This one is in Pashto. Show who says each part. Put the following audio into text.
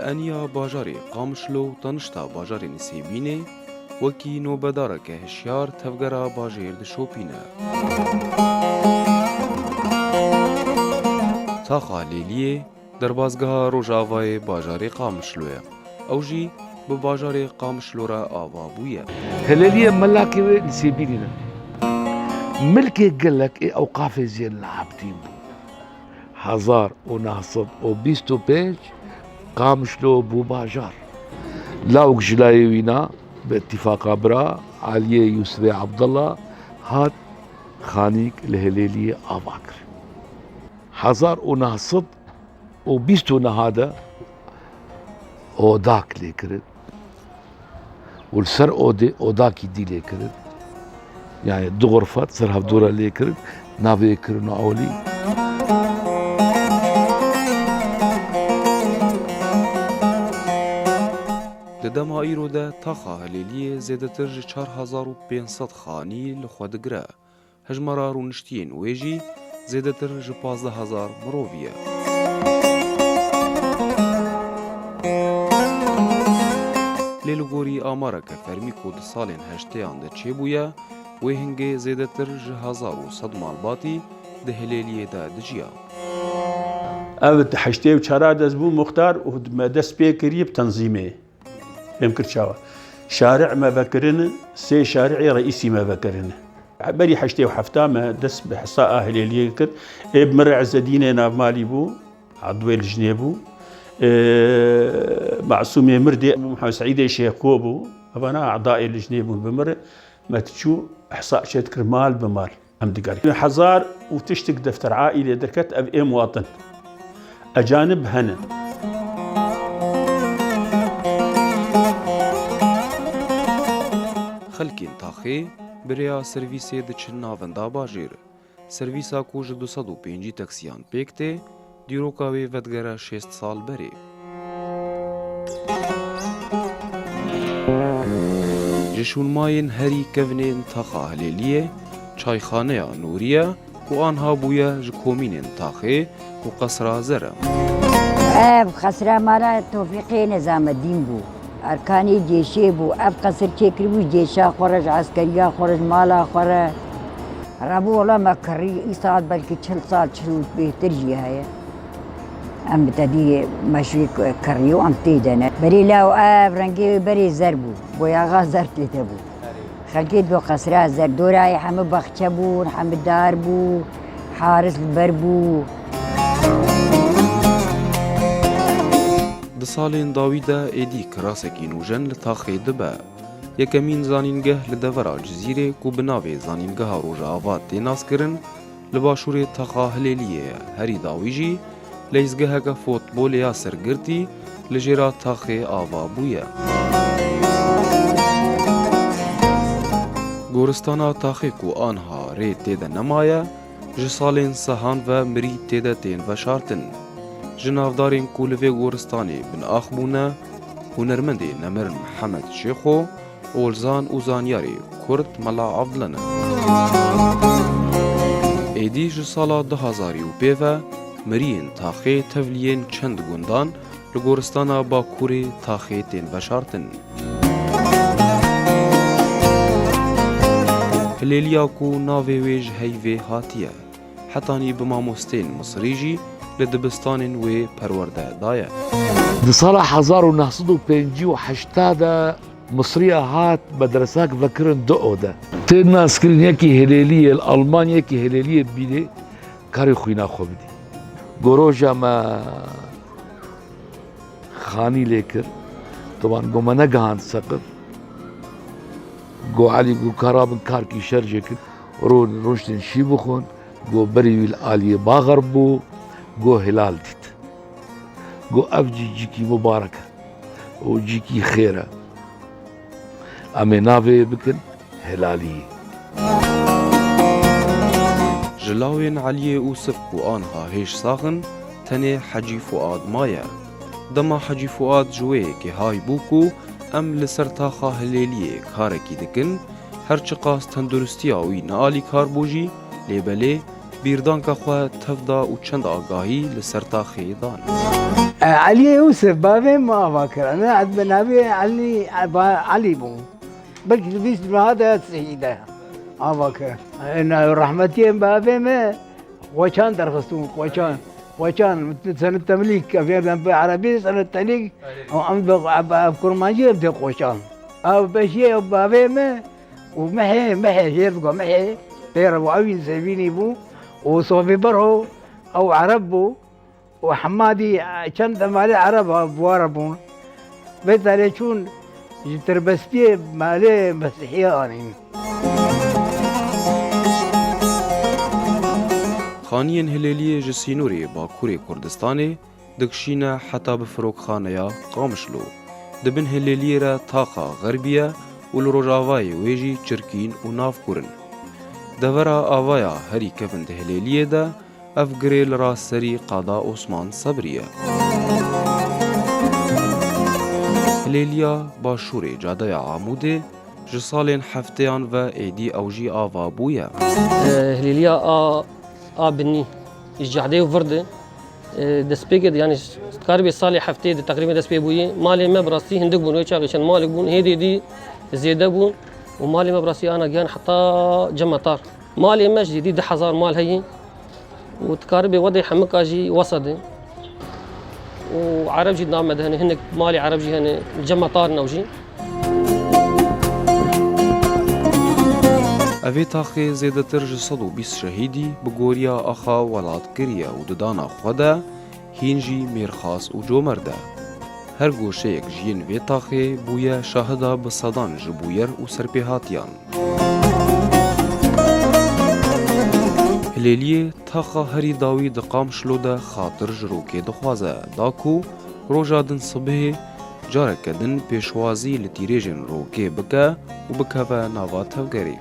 Speaker 1: لأنيا باجاري قامشلو تنشتا باجاري نسيبيني وكي نوبدارك هشيار تفقرا باجير دشوبينا تاخا ليليه دربازگاه روجاوای باجاري قامشلويا او جي بباجاري قامشلورا آوا بويا
Speaker 2: هلالية ملاكي نسيبينينا ملكي قلك ايه اوقاف زين لعبتين بو هزار وناصب وبيستو بيج قامشلو بو باجار لاوك جلايوينا باتفاق برا علي يسري عبد الله هات خانيك الهلالية آباكر هزار وناصب وبيستو نهادا اوداك ليكرد والسر اوداكي دي ليكرد يعني دو غرفات سرها بدورة ليكرد نابي يكرن عولي
Speaker 1: لدما ايرو دا تاخا هلاليه زيادتر جي 4500 خاني لخوادقرا هجمرا رونشتين ويجي زيادتر جي 15000 مروفيا ليلوغوري آمارا كفرمي كود سالين هشتيان دا چيبويا وهنگي زيادتر جي 1100 مالباتي ده هلاليه دا دجيا
Speaker 3: او حشتي وشارع دزبو مختار وما دس بيكري بتنظيمه يمكن شاوه شارع ما بكرن سي شارعي رئيسي ما بكرن بري حشتي وحفتا ما دس بحصاء هلاليه كر بمرع زدينه ناف مالي بو عضوي الجنيبو معصومي مردي محمد سعيد شيخوبو أنا أعضاء الجنيبو بمر ما تشو إحصاء شد كرمال بمال هم دقاري حزار وتشتك دفتر عائلة دركت أب إيه مواطن أجانب هنا
Speaker 1: خلكين تاخي بريا سرويسي دچن ناوندا باجير سرويسا كوج 205 تاكسيان بيكتي دیروکاوی ودگره 6 سال بری. جشون ماین هری کونین تاخا هلیلیه چایخانه نوریه و آنها بویا جکومین تاخه و قصر زره.
Speaker 4: خسره مالا توفیقی نظام الدین بو. ارکانی جیشه بو. قصر چکری بو جیشه خورج عسکریا خورج مالا خورج. رابو والله ما كري إصاد بلكي 40 سال بهتر جهاية أم بتدي مشي كريو أم تيدنا بري لاو رنجي بري زربو بويا غازر تيتبو خلقيت بو قصرات زر دوراي حمد بخشبو حمد داربو حارس البربو
Speaker 1: دسالين داويدا إيدي كراسكي نوجن لتاخي دبا یکمین زانینگه لدورا جزیره کو بناوی زانینگه روژا آوات تیناس کرن لباشور تاخا هلیلیه هری داویجی لیزگه که فوتبول یا سرگرتی لجرا تاخی آوا بویه. گورستانا تاخی کو آنها ری تیده نمایه جسالین سهان و مری تیده تین و شارتن جنافدارین کولوی گورستانی بن آخبونه هنرمندی نمر محمد شیخو اولزان و زانیاری کرد ملا عبدلنه. ایدی جسالا 2005 مرین تاخی تولیین چند گندان لگورستانا باکوری تاخی تین بشارتن. هلیلیا کو ناوی ویج هیوی هاتیه حتانی بماموستین مصریجی لدبستان و پرورده دایه.
Speaker 2: دصالح 1958 مصرية هات مدرساك فكرن دقودة تينا سكرين يكي هلالية الألمان يكي هلالية بيدي كاري خوينا خو بدي قروجا ما خاني ليكر طبعا قو ما نقهان سقف قو علي قو كارابن كاركي شرجك رون رشدن شيبخون قو بريوي الآلية باغربو قو هلال ديت قو أفجي جيكي مباركة وجيكي خيرة أمي نافي بكن هلالي
Speaker 1: جلاوين علي يوسف و آنها هيش ساخن تني حجي فؤاد مايا دما حجي فؤاد جوي كي هاي بوكو ام لسرتاخا هلاليه كاركي دكن هرچ قاس تندرستيا وي نالي كار بوجي ليبلي بيردان كخوا تفدا و چند آگاهي لسرتاخي دان
Speaker 5: علي يوسف بابي ما فاكر انا عند بنابي علي بو بلكي بيس هذا سيده ما فاكر ان رحمتين بابي ما وكان درخصون وكان سنة تمليك في عربي سنة تمليك أذكر ما جبت قوشان أو بشيء بابي ما ومحي يرقى محي بير أبو عوين سيبيني بو وصوفي برهو أو عربو وحمادي كان مالي عرب بواربون بيت عليه شون تربستي مالي مسيحية أنين
Speaker 1: خانیên hilêliyê ji Sînorê Bakurê Kurdistanê dikişîne heta bi firokxaneya Qamişlo. Dibin hilêliyê re taxa Xerbiye û li rojavayê wê jî çirkîn û navkurin. Devera avaya herî kevin di hilêliyê de ev girê li rastserî Qada Osman Sebrî ye. Hilêliya Başûrê Cadeya Amûdê ji salên hefteyan ve êdî ew jî ava bûye.
Speaker 6: هليليا بني الجعدي وفردة دسبيكد يعني تقريبا صالح حفتي تقريبا دسبي بوي مالي ما براسي هندق بون ويشاغ عشان مالك بون هيدي دي زياده بون ومالي ما براسي انا جان حتى جمع طار مالي ما جديد 10,000 مال هي وتقريبا وضع حمك اجي وسط وعرب جي نعمد هنا هنك مالي عرب جي هنا جمع طار نوجي
Speaker 1: Evê taxê zêdetir ji 120 şehîdî bi goriya axa welatgiriye û didana xwe de hîn jî mêrxas û comer de. Her goşeyek ji yên vê taxê bûye şahida bi sedan ji bûyer û serpêhatiyan. Hilêliyê taxa herî dawî di Qamişlo de xatir ji rokê dixwaze da ku roja din sibihê careke din pêşwazî li tîrêjên rokê bike û bikeve nava tevgerê.